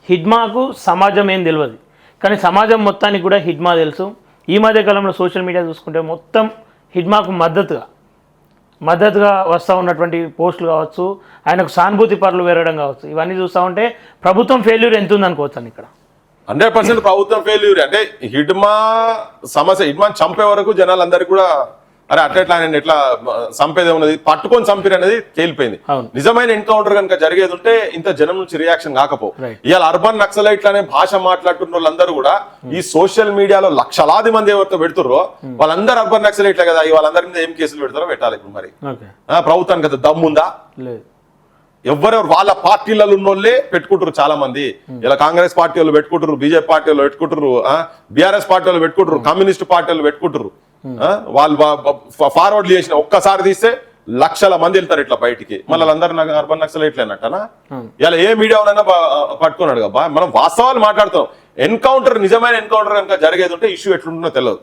హిడ్మాకు సమాజం ఏం తెలియదు, కానీ సమాజం మొత్తానికి కూడా హిడ్మా తెలుసు. ఈ మధ్య కాలంలో సోషల్ మీడియా చూసుకుంటే మొత్తం హిడ్మాకు మద్దతుగా వస్తూ ఉన్నటువంటి పోస్టులు కావచ్చు, ఆయనకు సానుభూతి పరులు వేరడం కావచ్చు, ఇవన్నీ చూస్తూ ఉంటే ప్రభుత్వం ఫెయిల్యూర్ ఎంత ఉందనుకోవచ్చు ఇక్కడ. 100% ప్రభుత్వం ఫెయిల్యూర్. అంటే హిడ్మా సమస్య, హిడ్మాని చంపే వరకు జనాలందరికీ కూడా అరే అట్లా ఆయన ఎట్లా చంపేది ఉన్నది, పట్టుకొని చంపిరు అనేది తేలిపోయింది. నిజమైన ఎన్కౌంటర్ కనుక జరిగేది ఉంటే ఇంత జనం నుంచి రియాక్షన్ కాకపో. ఇవాళ అర్బన్ నక్సలైట్లు అనే భాష మాట్లాడుతున్న వాళ్ళందరూ కూడా ఈ సోషల్ మీడియాలో లక్షలాది మంది ఎవరితో పెడుతుర్రో వాళ్ళందరూ అర్బన్ నక్సలైట్లే కదా. వాళ్ళందరి మీద ఏం కేసులు పెడతారో పెట్టాలి ఇప్పుడు. మరి ప్రభుత్వానికి కదా దమ్ముందా? ఎవరెవరు వాళ్ళ పార్టీలలో ఉన్నోళ్ళే పెట్టుకుంటారు. చాలా మంది ఇలా కాంగ్రెస్ పార్టీ వాళ్ళు పెట్టుకుంటారు, బీజేపీ పార్టీ వాళ్ళు పెట్టుకుంటారు, బీఆర్ఎస్ పార్టీ వాళ్ళు పెట్టుకుంటారు, కమ్యూనిస్ట్ పార్టీ వాళ్ళు పెట్టుకుంటారు. వాళ్ళు ఫార్వర్డ్ చేసిన ఒక్కసారి తీస్తే లక్షల మంది వెళ్తారు ఇట్లా బయటికి. మళ్ళీ అందరూ అర్బన్ నక్సలైట్లేనట్టనా? ఇలా ఏ మీడియా ఉన్నా పట్టుకున్నాడు కదా. మనం వాస్తవాలు మాట్లాడుతాం. ఎన్కౌంటర్, నిజమైన ఎన్కౌంటర్ కనుక జరిగేది ఉంటే ఇష్యూ ఎట్లుంటుందో తెలియదు.